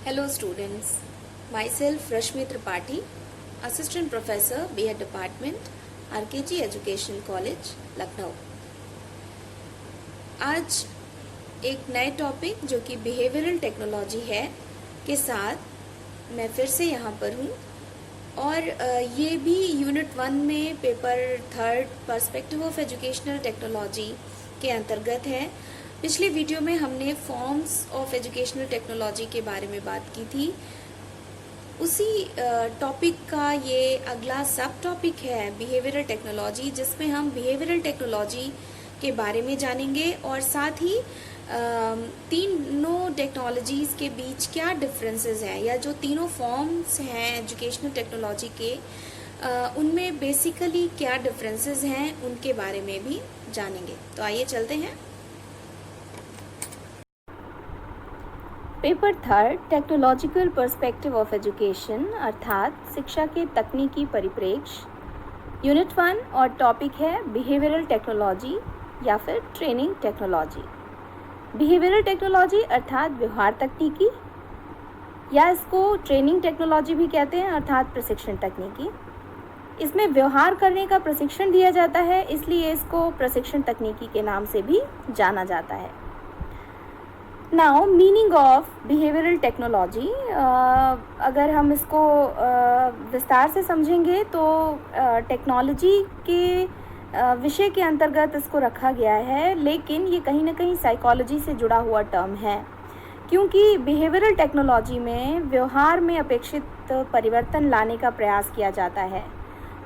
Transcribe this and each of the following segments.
Hello students, myself Rashmi Tripathi, Assistant Professor B.Ed Department, RKG Education College, Lucknow. आज एक नए topic जो कि बिहेवियरल टेक्नोलॉजी है के साथ मैं फिर से यहाँ पर हूँ और ये भी यूनिट 1 में paper 3 perspective of educational technology के अंतर्गत है। पिछले वीडियो में हमने फॉर्म्स ऑफ एजुकेशनल टेक्नोलॉजी के बारे में बात की थी। उसी टॉपिक का ये अगला सब टॉपिक है बिहेवियरल टेक्नोलॉजी, जिसमें हम बिहेवियरल टेक्नोलॉजी के बारे में जानेंगे और साथ ही तीनों टेक्नोलॉजीज़ के बीच क्या डिफरेंसेस हैं या जो तीनों फॉर्म्स हैं एजुकेशनल टेक्नोलॉजी के उनमें बेसिकली क्या डिफरेंसेस हैं उनके बारे में भी जानेंगे। तो आइए चलते हैं। Paper 3 technological perspective of education अर्थात शिक्षा के तकनीकी परिप्रेक्ष्य यूनिट 1 और टॉपिक है बिहेवियरल टेक्नोलॉजी या फिर ट्रेनिंग टेक्नोलॉजी। बिहेवियरल टेक्नोलॉजी अर्थात व्यवहार तकनीकी या इसको ट्रेनिंग टेक्नोलॉजी भी कहते हैं अर्थात प्रशिक्षण तकनीकी। इसमें व्यवहार करने का प्रशिक्षण दिया जाता है, इसलिए इसको प्रशिक्षण तकनीकी के नाम से भी जाना जाता है। Now meaning of behavioural technology, अगर हम इसको विस्तार से समझेंगे तो टेक्नोलॉजी के विषय के अंतर्गत इसको रखा गया है, लेकिन ये कहीं ना कहीं साइकोलॉजी से जुड़ा हुआ टर्म है, क्योंकि बिहेवियरल टेक्नोलॉजी में व्यवहार में अपेक्षित परिवर्तन लाने का प्रयास किया जाता है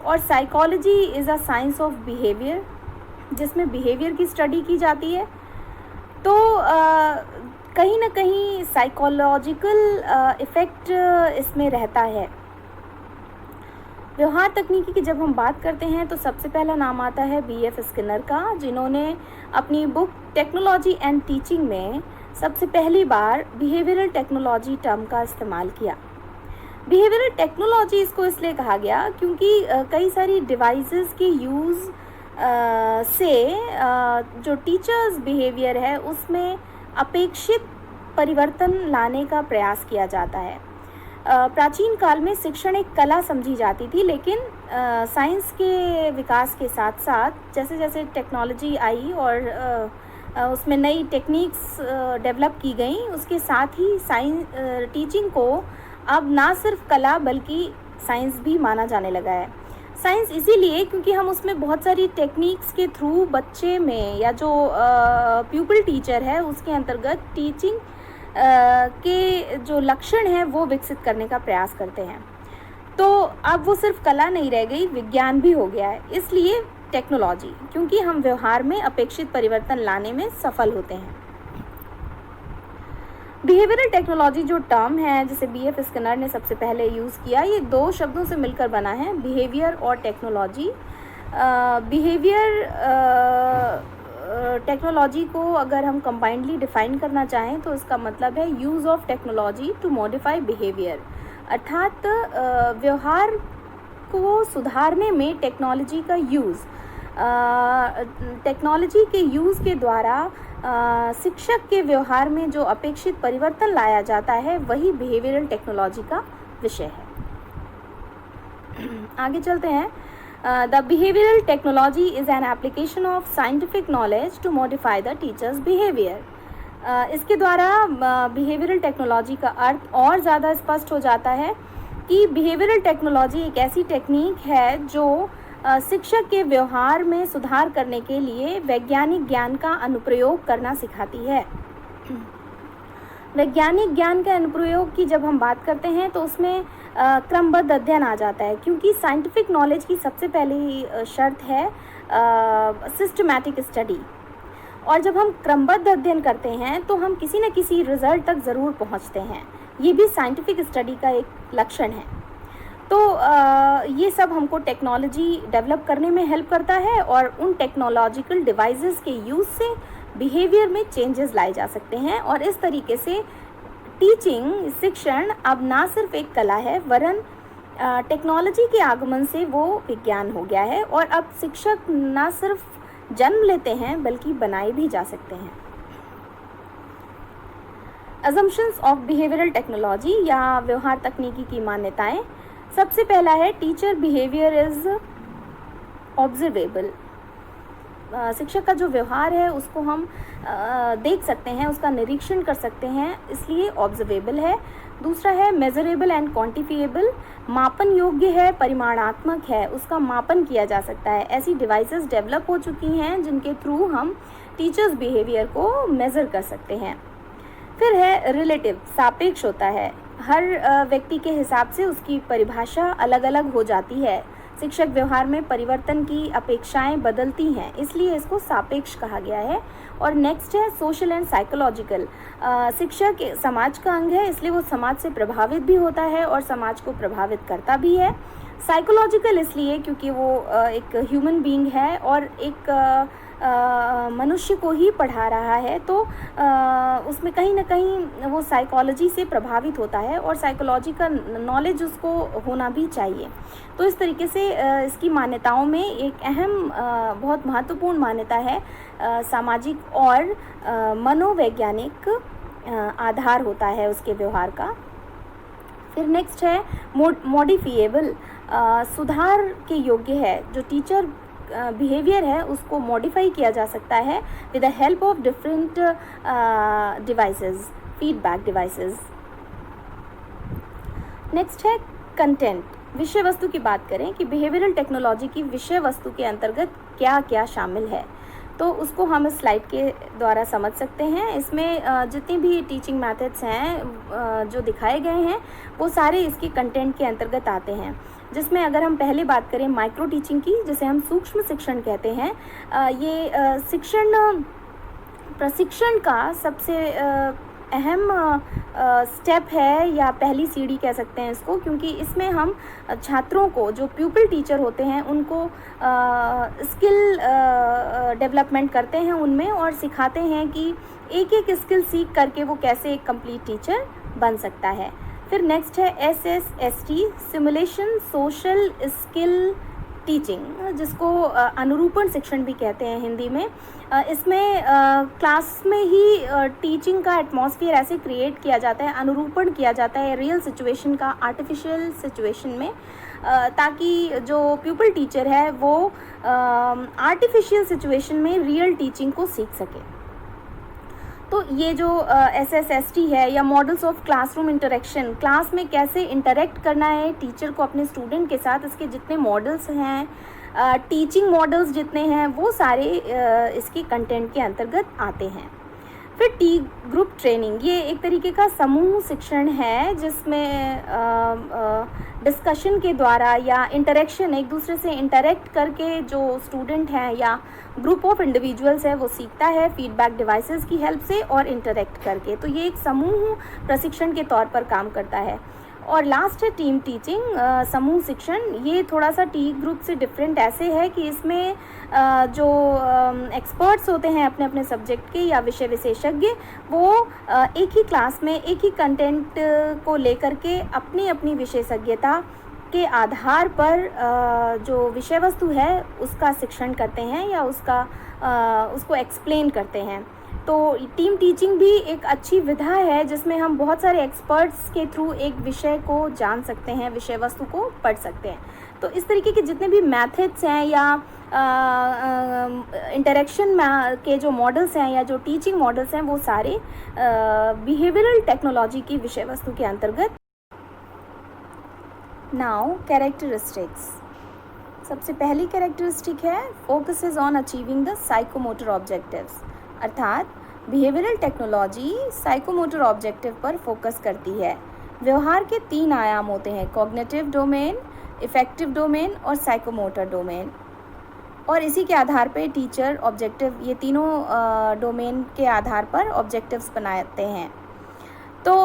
और psychology is a science of behaviour, जिसमें बिहेवियर की स्टडी की जाती है। तो कहीं ना कहीं साइकोलॉजिकल इफ़ेक्ट इसमें रहता है। व्यवहार तकनीकी की जब हम बात करते हैं तो सबसे पहला नाम आता है B.F. स्किनर का, जिन्होंने अपनी बुक टेक्नोलॉजी एंड टीचिंग में सबसे पहली बार बिहेवियरल टेक्नोलॉजी टर्म का इस्तेमाल किया। बिहेवियरल टेक्नोलॉजी इसको इसलिए कहा गया क्योंकि कई सारी डिवाइसेस के यूज़ से जो टीचर्स बिहेवियर है उसमें अपेक्षित परिवर्तन लाने का प्रयास किया जाता है। प्राचीन काल में शिक्षण एक कला समझी जाती थी, लेकिन साइंस के विकास के साथ साथ जैसे जैसे टेक्नोलॉजी आई और उसमें नई टेक्निक्स डेवलप की गई, उसके साथ ही साइंस टीचिंग को अब ना सिर्फ कला बल्कि साइंस भी माना जाने लगा है। साइंस इसीलिए क्योंकि हम उसमें बहुत सारी टेक्निक्स के थ्रू बच्चे में या जो प्यूपिल टीचर है उसके अंतर्गत टीचिंग के जो लक्षण हैं वो विकसित करने का प्रयास करते हैं। तो अब वो सिर्फ कला नहीं रह गई, विज्ञान भी हो गया है। इसलिए टेक्नोलॉजी, क्योंकि हम व्यवहार में अपेक्षित परिवर्तन लाने में सफल होते हैं। बिहेवियरल टेक्नोलॉजी जो टर्म है जिसे B.F. स्किनर ने सबसे पहले यूज़ किया, ये दो शब्दों से मिलकर बना है, बिहेवियर और टेक्नोलॉजी। बिहेवियर टेक्नोलॉजी को अगर हम कंबाइंडली डिफाइन करना चाहें तो इसका मतलब है use of technology to modify behaviour, अर्थात व्यवहार को सुधारने में टेक्नोलॉजी का यूज़, टेक्नोलॉजी के यूज़ के द्वारा शिक्षक के व्यवहार में जो अपेक्षित परिवर्तन लाया जाता है वही बिहेवियरल टेक्नोलॉजी का विषय है। आगे चलते हैं। The behavioural technology is an application of scientific knowledge to modify the teacher's behaviour. इसके द्वारा बिहेवियरल टेक्नोलॉजी का अर्थ और ज़्यादा स्पष्ट हो जाता है कि बिहेवियरल टेक्नोलॉजी एक ऐसी टेक्निक है जो शिक्षक के व्यवहार में सुधार करने के लिए वैज्ञानिक ज्ञान का अनुप्रयोग करना सिखाती है। वैज्ञानिक ज्ञान के अनुप्रयोग की जब हम बात करते हैं तो उसमें क्रमबद्ध अध्ययन आ जाता है, क्योंकि साइंटिफिक नॉलेज की सबसे पहली शर्त है सिस्टमैटिक स्टडी, और जब हम क्रमबद्ध अध्ययन करते हैं तो हम किसी न किसी रिजल्ट तक ज़रूर पहुंचते हैं। ये भी साइंटिफिक स्टडी का एक लक्षण है। तो ये सब हमको टेक्नोलॉजी डेवलप करने में हेल्प करता है और उन टेक्नोलॉजिकल डिवाइसेस के यूज़ से बिहेवियर में चेंजेस लाए जा सकते हैं, और इस तरीके से टीचिंग, शिक्षण अब ना सिर्फ एक कला है वरन टेक्नोलॉजी के आगमन से वो विज्ञान हो गया है, और अब शिक्षक ना सिर्फ जन्म लेते हैं बल्कि बनाए भी जा सकते हैं। अजम्पशंस ऑफ बिहेवियरल टेक्नोलॉजी या व्यवहार तकनीकी की मान्यताएं। सबसे पहला है टीचर बिहेवियर इज ऑब्जर्वेबल। शिक्षक का जो व्यवहार है उसको हम देख सकते हैं, उसका निरीक्षण कर सकते हैं, इसलिए ऑब्जर्वेबल है। दूसरा है मेजरेबल एंड क्वांटिफिएबल, मापन योग्य है, परिमाणात्मक है, उसका मापन किया जा सकता है। ऐसी डिवाइसेस डेवलप हो चुकी हैं जिनके थ्रू हम टीचर्स बिहेवियर को मेज़र कर सकते हैं। फिर है रिलेटिव, सापेक्ष होता है, हर व्यक्ति के हिसाब से उसकी परिभाषा अलग अलग हो जाती है। शिक्षक व्यवहार में परिवर्तन की अपेक्षाएं बदलती हैं, इसलिए इसको सापेक्ष कहा गया है। और नेक्स्ट है सोशल एंड साइकोलॉजिकल, शिक्षक समाज का अंग है, इसलिए वो समाज से प्रभावित भी होता है और समाज को प्रभावित करता भी है। साइकोलॉजिकल इसलिए क्योंकि वो एक ह्यूमन बीइंग है और एक मनुष्य को ही पढ़ा रहा है, तो उसमें कहीं ना कहीं वो साइकोलॉजी से प्रभावित होता है और साइकोलॉजी का नॉलेज उसको होना भी चाहिए। तो इस तरीके से इसकी मान्यताओं में एक अहम बहुत महत्वपूर्ण मान्यता है, सामाजिक और मनोवैज्ञानिक आधार होता है उसके व्यवहार का। फिर नेक्स्ट है मॉडिफिएबल, सुधार के योग्य है। जो टीचर बिहेवियर है उसको मॉडिफाई किया जा सकता है with the help of different devices, feedback devices. Next है कंटेंट, विषय वस्तु की बात करें कि बिहेवियरल टेक्नोलॉजी की विषय वस्तु के अंतर्गत क्या क्या शामिल है, तो उसको हम इस स्लाइड के द्वारा समझ सकते हैं। इसमें जितनी भी टीचिंग मेथड्स हैं जो दिखाए गए हैं वो सारे इसके कंटेंट के अंतर्गत आते हैं, जिसमें अगर हम पहले बात करें माइक्रो टीचिंग की, जिसे हम सूक्ष्म शिक्षण कहते हैं, ये शिक्षण प्रशिक्षण का सबसे अहम स्टेप है या पहली सीढ़ी कह सकते हैं इसको, क्योंकि इसमें हम छात्रों को, जो प्यूपिल टीचर होते हैं, उनको स्किल डेवलपमेंट करते हैं उनमें और सिखाते हैं कि एक एक स्किल सीख करके वो कैसे एक कंप्लीट टीचर बन सकता है। फिर नेक्स्ट है SSST, simulation social skill teaching, जिसको अनुरूपण शिक्षण भी कहते हैं हिंदी में। इसमें क्लास में ही टीचिंग का एटमॉस्फेयर ऐसे क्रिएट किया जाता है, अनुरूपण किया जाता है रियल सिचुएशन का आर्टिफिशियल सिचुएशन में, ताकि जो प्यूपिल टीचर है वो आर्टिफिशियल सिचुएशन में रियल टीचिंग को सीख सके। तो ये जो SSST है या models of classroom interaction, class में कैसे इंटरेक्ट करना है टीचर को अपने स्टूडेंट के साथ, इसके जितने मॉडल्स हैं, टीचिंग मॉडल्स जितने हैं, वो सारे इसके कंटेंट के अंतर्गत आते हैं। फिर टी ग्रुप ट्रेनिंग, ये एक तरीके का समूह शिक्षण है जिसमें डिस्कशन के द्वारा या इंटरेक्शन, एक दूसरे से इंटरेक्ट करके जो स्टूडेंट हैं या ग्रुप ऑफ इंडिविजुअल्स है वो सीखता है फीडबैक डिवाइसेस की हेल्प से और इंटरेक्ट करके। तो ये एक समूह प्रशिक्षण के तौर पर काम करता है। और लास्ट है टीम टीचिंग, समूह शिक्षण। ये थोड़ा सा टी ग्रुप से डिफरेंट ऐसे है कि इसमें जो एक्सपर्ट्स होते हैं अपने अपने सब्जेक्ट के या विषय विशेषज्ञ, वो एक ही क्लास में एक ही कंटेंट को लेकर के अपनी अपनी विशेषज्ञता के आधार पर जो विषय वस्तु है उसका शिक्षण करते हैं या उसको एक्सप्लेन करते हैं। तो टीम टीचिंग भी एक अच्छी विधा है जिसमें हम बहुत सारे एक्सपर्ट्स के थ्रू एक विषय को जान सकते हैं, विषय वस्तु को पढ़ सकते हैं। तो इस तरीके के जितने भी मेथड्स हैं या इंटरेक्शन के जो मॉडल्स हैं या जो टीचिंग मॉडल्स हैं, वो सारे बिहेवियरल टेक्नोलॉजी की विषय वस्तु के अंतर्गत। नाउ कैरेक्टरिस्टिक्स, सबसे पहली कैरेक्टरिस्टिक है focuses on achieving the psychomotor objectives, अर्थात बिहेवियरल टेक्नोलॉजी साइकोमोटर ऑब्जेक्टिव पर फोकस करती है। व्यवहार के 3 आयाम होते हैं, कॉग्निटिव डोमेन, इफेक्टिव डोमेन और साइकोमोटर डोमेन, और इसी के आधार पर टीचर ऑब्जेक्टिव, ये तीनों डोमेन के आधार पर ऑब्जेक्टिव्स बनाते हैं। तो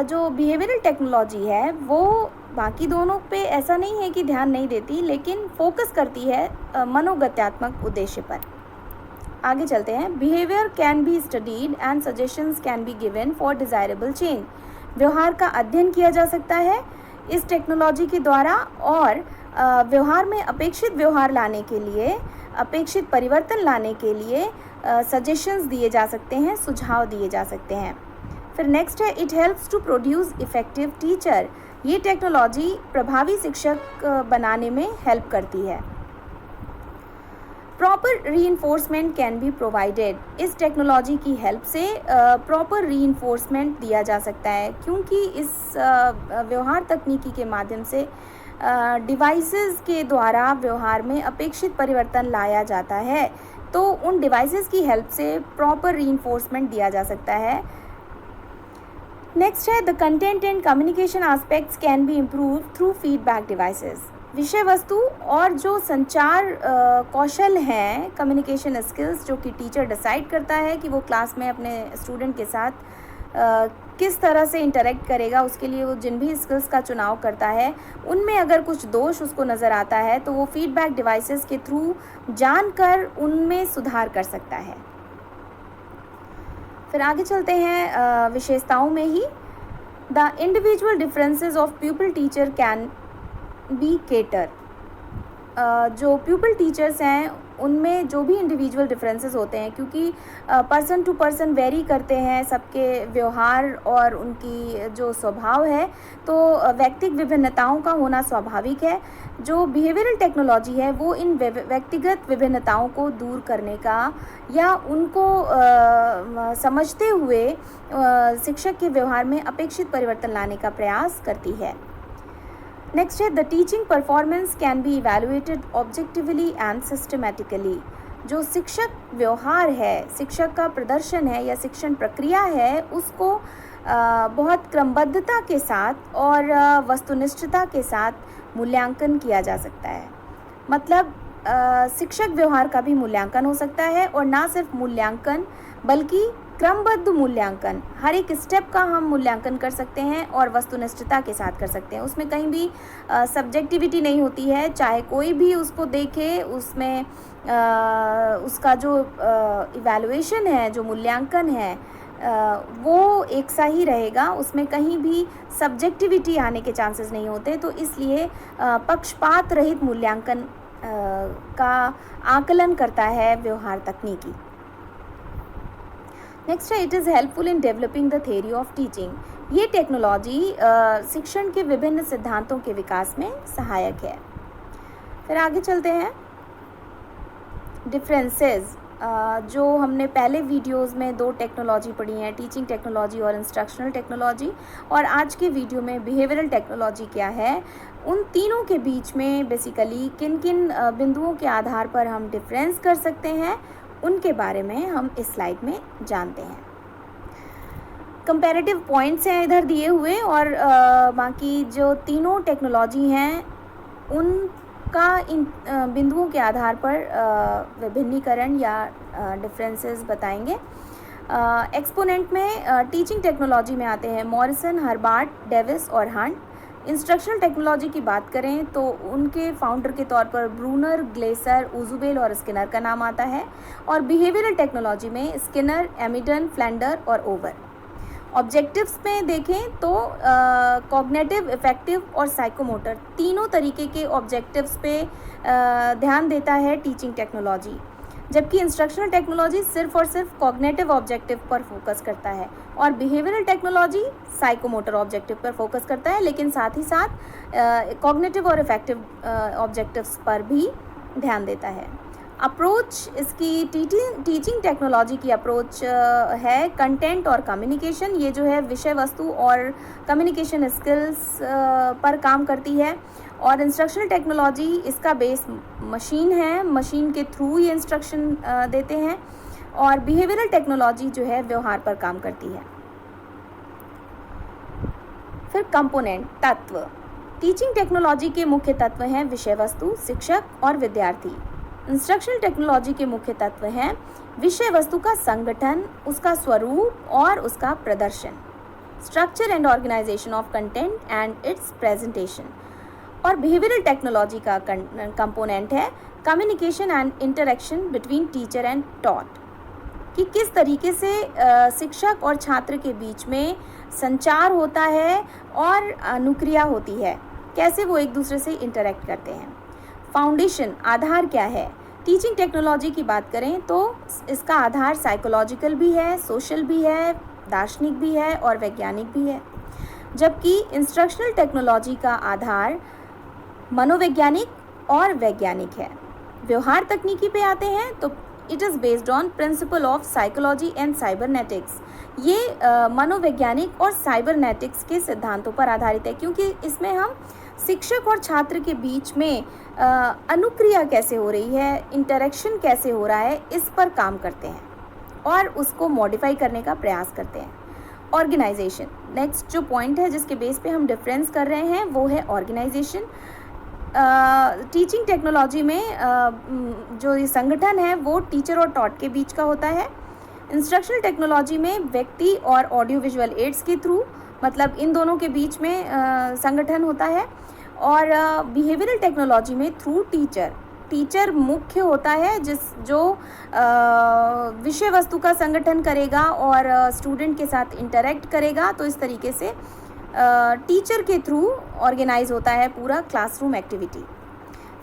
जो बिहेवियरल टेक्नोलॉजी है वो बाकी दोनों पे ऐसा नहीं है कि ध्यान नहीं देती, लेकिन फोकस करती है मनोगत्यात्मक उद्देश्य पर। आगे चलते हैं। Behaviour can be studied and suggestions can be given for desirable change, व्यवहार का अध्ययन किया जा सकता है इस टेक्नोलॉजी के द्वारा और व्यवहार में अपेक्षित व्यवहार लाने के लिए, अपेक्षित परिवर्तन लाने के लिए सजेशंस दिए जा सकते हैं, सुझाव दिए जा सकते हैं। फिर नेक्स्ट है it helps to produce effective teacher. ये टेक्नोलॉजी प्रभावी शिक्षक बनाने में हेल्प करती है। Proper reinforcement can be provided. इस टेक्नोलॉजी की हेल्प से प्रॉपर रीइंफोर्समेंट दिया जा सकता है, क्योंकि इस व्यवहार तकनीकी के माध्यम से डिवाइसेस के द्वारा व्यवहार में अपेक्षित परिवर्तन लाया जाता है, तो उन डिवाइसेस की हेल्प से प्रॉपर रीइंफोर्समेंट दिया जा सकता है। नेक्स्ट है the content and communication aspects can be improve through feedback devices. विषय वस्तु और जो संचार कौशल हैं, कम्युनिकेशन स्किल्स, जो कि टीचर डिसाइड करता है कि वो क्लास में अपने स्टूडेंट के साथ किस तरह से इंटरेक्ट करेगा, उसके लिए वो जिन भी स्किल्स का चुनाव करता है, उनमें अगर कुछ दोष उसको नज़र आता है तो वो फीडबैक डिवाइसेस के थ्रू जानकर उनमें सुधार कर सकता है। फिर आगे चलते हैं विशेषताओं में ही। The individual differences of pupil teacher can be cater. जो प्यूपिल टीचर्स हैं उनमें जो भी इंडिविजुअल डिफरेंसेस होते हैं, क्योंकि पर्सन टू पर्सन वेरी करते हैं सबके व्यवहार और उनकी जो स्वभाव है, तो व्यक्तिगत विभिन्नताओं का होना स्वाभाविक है। जो बिहेवियरल टेक्नोलॉजी है वो इन व्यक्तिगत विभिन्नताओं को दूर करने का या उनको समझते हुए शिक्षक के व्यवहार में अपेक्षित परिवर्तन लाने का प्रयास करती है। नेक्स्ट है the teaching performance can be evaluated objectively and systematically. जो शिक्षक व्यवहार है, शिक्षक का प्रदर्शन है या शिक्षण प्रक्रिया है, उसको बहुत क्रमबद्धता के साथ और वस्तुनिष्ठता के साथ मूल्यांकन किया जा सकता है। मतलब शिक्षक व्यवहार का भी मूल्यांकन हो सकता है, और ना सिर्फ मूल्यांकन बल्कि क्रमबद्ध मूल्यांकन, हर एक स्टेप का हम मूल्यांकन कर सकते हैं और वस्तुनिष्ठता के साथ कर सकते हैं। उसमें कहीं भी सब्जेक्टिविटी नहीं होती है, चाहे कोई भी उसको देखे, उसमें उसका जो इवैल्यूएशन है, जो मूल्यांकन है, वो एक सा ही रहेगा, उसमें कहीं भी सब्जेक्टिविटी आने के चांसेस नहीं होते। तो इसलिए पक्षपात रहित मूल्यांकन का आकलन करता है व्यवहार तकनीकी। नेक्स्ट है it is helpful in developing the theory of teaching. ये टेक्नोलॉजी शिक्षण के विभिन्न सिद्धांतों के विकास में सहायक है। फिर आगे चलते हैं डिफरेंसेस। जो हमने पहले वीडियोस में दो टेक्नोलॉजी पढ़ी हैं, टीचिंग टेक्नोलॉजी और इंस्ट्रक्शनल टेक्नोलॉजी, और आज के वीडियो में बिहेवियरल टेक्नोलॉजी क्या है, उन तीनों के बीच में बेसिकली किन किन बिंदुओं के आधार पर हम डिफरेंस कर सकते हैं, उनके बारे में हम इस स्लाइड में जानते हैं। कंपैरेटिव पॉइंट्स हैं इधर दिए हुए, और बाकी जो तीनों टेक्नोलॉजी हैं उनका इन बिंदुओं के आधार पर विभिन्नीकरण या डिफरेंसेस बताएंगे। एक्सपोनेंट में टीचिंग टेक्नोलॉजी में आते हैं मॉरिसन, हर्बार्ट, डेविस और हंट। इंस्ट्रक्शनल टेक्नोलॉजी की बात करें तो उनके फाउंडर के तौर पर ब्रूनर, ग्लेसर, उजुबेल और स्किनर का नाम आता है। और बिहेवियरल टेक्नोलॉजी में स्किनर, एमिडन, फ्लैंडर और ओवर। ऑब्जेक्टिव्स में देखें तो कॉग्निटिव, इफेक्टिव और साइकोमोटर तीनों तरीके के ऑब्जेक्टिव्स पे ध्यान देता है टीचिंग टेक्नोलॉजी, जबकि इंस्ट्रक्शनल टेक्नोलॉजी सिर्फ और सिर्फ कॉग्निटिव ऑब्जेक्टिव पर फोकस करता है, और बिहेवियरल टेक्नोलॉजी साइकोमोटर ऑब्जेक्टिव पर फोकस करता है, लेकिन साथ ही साथ कॉग्निटिव और इफेक्टिव ऑब्जेक्टिव्स पर भी ध्यान देता है। अप्रोच इसकी टीचिंग टेक्नोलॉजी की अप्रोच है कंटेंट और कम्युनिकेशन। ये जो है विषय वस्तु और कम्युनिकेशन स्किल्स पर काम करती है। और इंस्ट्रक्शनल टेक्नोलॉजी इसका बेस मशीन है, मशीन के थ्रू ये इंस्ट्रक्शन देते हैं। और बिहेवियरल टेक्नोलॉजी जो है व्यवहार पर काम करती है। फिर कंपोनेंट, तत्व। टीचिंग टेक्नोलॉजी के मुख्य तत्व हैं विषय वस्तु, शिक्षक और विद्यार्थी। इंस्ट्रक्शनल टेक्नोलॉजी के मुख्य तत्व हैं विषय वस्तु का संगठन, उसका स्वरूप और उसका प्रदर्शन, structure and organisation of content and its presentation. और बिहेवियरल टेक्नोलॉजी का कंपोनेंट है communication and interaction between teacher and taught, कि किस तरीके से शिक्षक और छात्र के बीच में संचार होता है और अनुक्रिया होती है, कैसे वो एक दूसरे से इंटरेक्ट करते हैं। फाउंडेशन, आधार क्या है। टीचिंग टेक्नोलॉजी की बात करें तो इसका आधार साइकोलॉजिकल भी है, सोशल भी है, दार्शनिक भी है और वैज्ञानिक भी है, जबकि इंस्ट्रक्शनल टेक्नोलॉजी का आधार मनोवैज्ञानिक और वैज्ञानिक है। व्यवहार तकनीकी पे आते हैं तो it is based on principle of psychology and cybernetics. ये मनोवैज्ञानिक और साइबरनेटिक्स के सिद्धांतों पर आधारित है, क्योंकि इसमें हम शिक्षक और छात्र के बीच में अनुक्रिया कैसे हो रही है, इंटरेक्शन कैसे हो रहा है, इस पर काम करते हैं और उसको मॉडिफाई करने का प्रयास करते हैं। ऑर्गेनाइजेशन नेक्स्ट जो पॉइंट है जिसके बेस पे हम डिफरेंस कर रहे हैं वो है ऑर्गेनाइजेशन। टीचिंग टेक्नोलॉजी में जो ये संगठन है वो टीचर और टॉट के बीच का होता है। इंस्ट्रक्शनल टेक्नोलॉजी में व्यक्ति और ऑडियो विजुअल एड्स के थ्रू, मतलब इन दोनों के बीच में संगठन होता है। और बिहेवियरल टेक्नोलॉजी में थ्रू टीचर मुख्य होता है जो विषय वस्तु का संगठन करेगा और स्टूडेंट के साथ इंटरेक्ट करेगा। तो इस तरीके से टीचर के थ्रू ऑर्गेनाइज होता है पूरा क्लासरूम एक्टिविटी।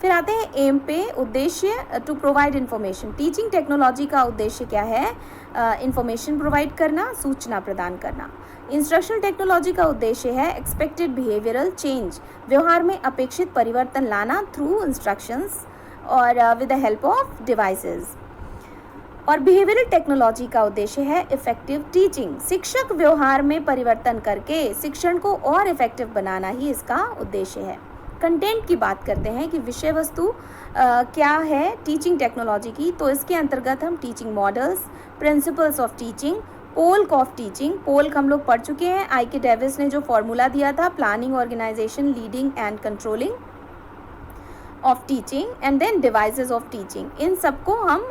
फिर आते हैं एम पे, उद्देश्य to provide information. Teaching technology का उद्देश्य क्या है? इन्फॉर्मेशन प्रोवाइड करना, सूचना प्रदान करना। इंस्ट्रक्शनल टेक्नोलॉजी का उद्देश्य है एक्सपेक्टेड बिहेवियरल चेंज, व्यवहार में अपेक्षित परिवर्तन लाना थ्रू इंस्ट्रक्शंस और with the help of devices. और बिहेवियरल टेक्नोलॉजी का उद्देश्य है इफेक्टिव टीचिंग, शिक्षक व्यवहार में परिवर्तन करके शिक्षण को और इफेक्टिव बनाना ही इसका उद्देश्य है। कंटेंट की बात करते हैं कि विषय वस्तु क्या है टीचिंग टेक्नोलॉजी की, तो इसके अंतर्गत हम teaching models, principles of teaching, POLC of teaching, POLC हम लोग पढ़ चुके हैं, आई.के. डेविस ने जो फॉर्मूला दिया था, planning, organisation, leading and controlling of teaching and then devices of teaching, इन सबको हम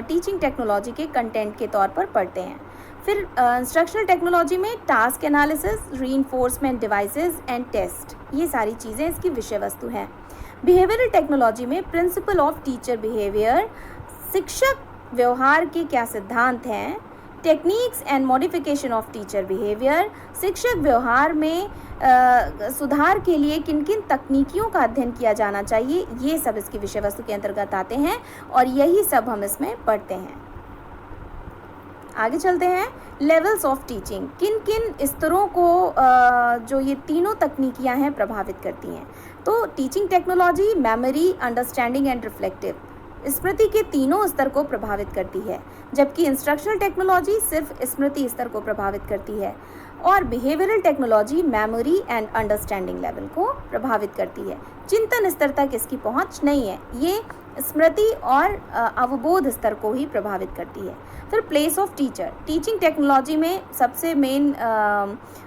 टीचिंग टेक्नोलॉजी के कंटेंट के तौर पर पढ़ते हैं। फिर इंस्ट्रक्शनल टेक्नोलॉजी में task analysis, reinforcement devices and test, ये सारी चीज़ें इसकी विषय वस्तु हैं। बिहेवियरल टेक्नोलॉजी में प्रिंसिपल ऑफ टीचर बिहेवियर, शिक्षक व्यवहार के क्या सिद्धांत हैं, techniques and modification of teacher behaviour, शिक्षक व्यवहार में सुधार के लिए किन किन तकनीकियों का अध्ययन किया जाना चाहिए, ये सब इसकी विषय वस्तु के अंतर्गत आते हैं और यही सब हम इसमें पढ़ते हैं। आगे चलते हैं, लेवल्स ऑफ टीचिंग, किन किन स्तरों को जो ये तीनों तकनीकियां हैं प्रभावित करती हैं। तो teaching technology memory, understanding and reflective, स्मृति के तीनों स्तर को प्रभावित करती है, जबकि इंस्ट्रक्शनल टेक्नोलॉजी सिर्फ स्मृति स्तर को प्रभावित करती है और behavioural technology memory and understanding level को प्रभावित करती है। चिंतन स्तर तक इसकी पहुंच नहीं है, ये स्मृति और अवबोध स्तर को ही प्रभावित करती है। फिर place of teacher, teaching technology में सबसे मेन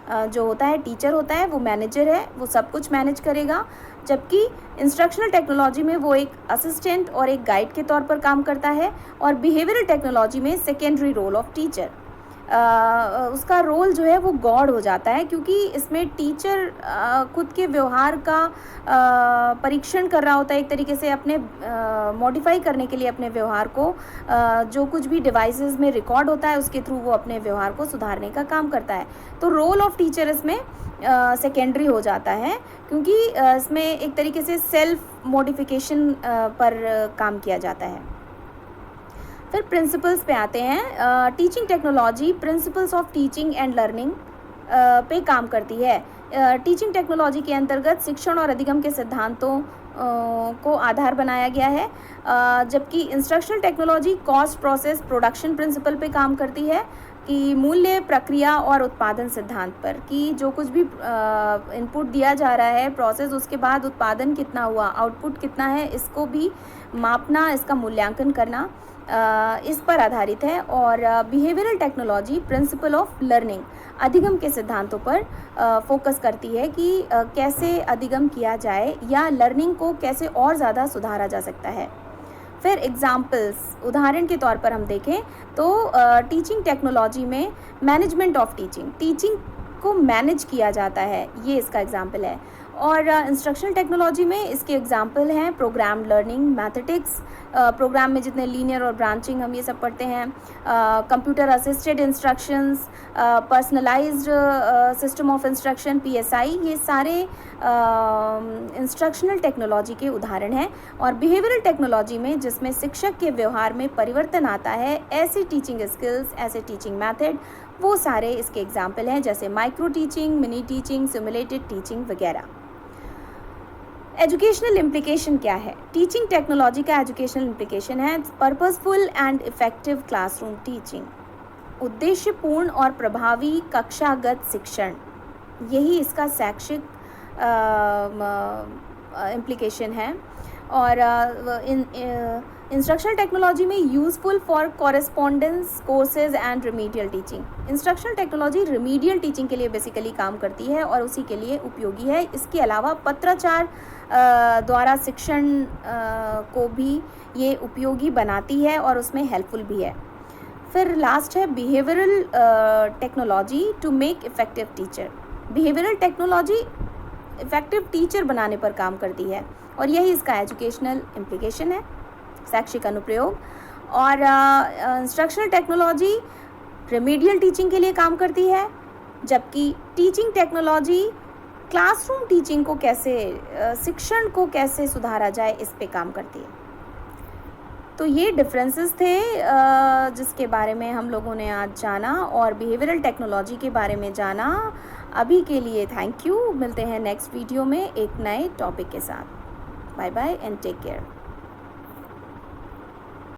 जो होता है टीचर होता है, वो मैनेजर है, वो सब कुछ मैनेज करेगा, जबकि इंस्ट्रक्शनल टेक्नोलॉजी में वो एक असिस्टेंट और एक गाइड के तौर पर काम करता है। और बिहेवियरल टेक्नोलॉजी में सेकेंडरी रोल ऑफ टीचर, उसका रोल जो है वो गॉड हो जाता है, क्योंकि इसमें टीचर खुद के व्यवहार का परीक्षण कर रहा होता है, एक तरीके से अपने मॉडिफाई करने के लिए अपने व्यवहार को, जो कुछ भी डिवाइसेस में रिकॉर्ड होता है उसके थ्रू वो अपने व्यवहार को सुधारने का काम करता है। तो रोल ऑफ टीचर इसमें सेकेंडरी हो जाता है, क्योंकि इसमें एक तरीके से सेल्फ मॉडिफिकेशन पर काम किया जाता है। फिर प्रिंसिपल्स पे आते हैं, teaching technology principles of teaching and learning पे काम करती है। टीचिंग टेक्नोलॉजी के अंतर्गत शिक्षण और अधिगम के सिद्धांतों को आधार बनाया गया है, जबकि instructional technology cost, process, production principle पे काम करती है कि मूल्य, प्रक्रिया और उत्पादन सिद्धांत पर, कि जो कुछ भी इनपुट दिया जा रहा है प्रोसेस, उसके बाद उत्पादन कितना हुआ, आउटपुट कितना है, इसको भी मापना, इसका मूल्यांकन करना, इस पर आधारित है। और behavioural technology principle of learning, अधिगम के सिद्धांतों पर फोकस करती है कि कैसे अधिगम किया जाए या लर्निंग को कैसे और ज़्यादा सुधारा जा सकता है। फिर एग्जाम्पल्स, उदाहरण के तौर पर हम देखें तो टीचिंग टेक्नोलॉजी में मैनेजमेंट ऑफ टीचिंग, टीचिंग को मैनेज किया जाता है, ये इसका एग्जाम्पल है। और इंस्ट्रक्शनल टेक्नोलॉजी में इसके एग्जाम्पल हैं प्रोग्राम लर्निंग, मैथमेटिक्स, प्रोग्राम में जितने लीनियर और ब्रांचिंग हम ये सब पढ़ते हैं, computer assisted instructions, personalised system of instruction, PSI, ये सारे इंस्ट्रक्शनल टेक्नोलॉजी के उदाहरण हैं। और बिहेवियरल टेक्नोलॉजी में जिसमें शिक्षक के व्यवहार में परिवर्तन आता है, ऐसी टीचिंग स्किल्स, ऐसे टीचिंग मैथड वो सारे इसके एग्जाम्पल हैं, जैसे micro teaching, mini teaching, simulated teaching वगैरह। एजुकेशनल इम्प्लीकेशन क्या है? टीचिंग टेक्नोलॉजी का एजुकेशनल इम्प्लीकेशन है purposeful and effective classroom teaching, उद्देश्यपूर्ण और प्रभावी कक्षागत शिक्षण, यही इसका शैक्षिक इम्प्लीकेशन है। और इंस्ट्रक्शनल टेक्नोलॉजी में useful for correspondence courses and remedial teaching. Instructional technology remedial teaching के लिए बेसिकली काम करती है और उसी के लिए उपयोगी है। इसके अलावा पत्राचार द्वारा शिक्षण को भी ये उपयोगी बनाती है और उसमें हेल्पफुल भी है। फिर लास्ट है behavioural technology to make effective teacher. Behavioural technology effective teacher बनाने पर काम करती है और यही इसका एजुकेशनल इम्प्लीकेशन है, शैक्षिक अनुप्रयोग। और इंस्ट्रक्शनल टेक्नोलॉजी रिमीडियल टीचिंग के लिए काम करती है, जबकि टीचिंग टेक्नोलॉजी क्लासरूम टीचिंग को कैसे, शिक्षण को कैसे सुधारा जाए, इस पे काम करती है। तो ये डिफरेंसेस थे जिसके बारे में हम लोगों ने आज जाना और बिहेवियरल टेक्नोलॉजी के बारे में जाना। अभी के लिए थैंक यू, मिलते हैं नेक्स्ट वीडियो में एक नए टॉपिक के साथ। Bye bye and take care.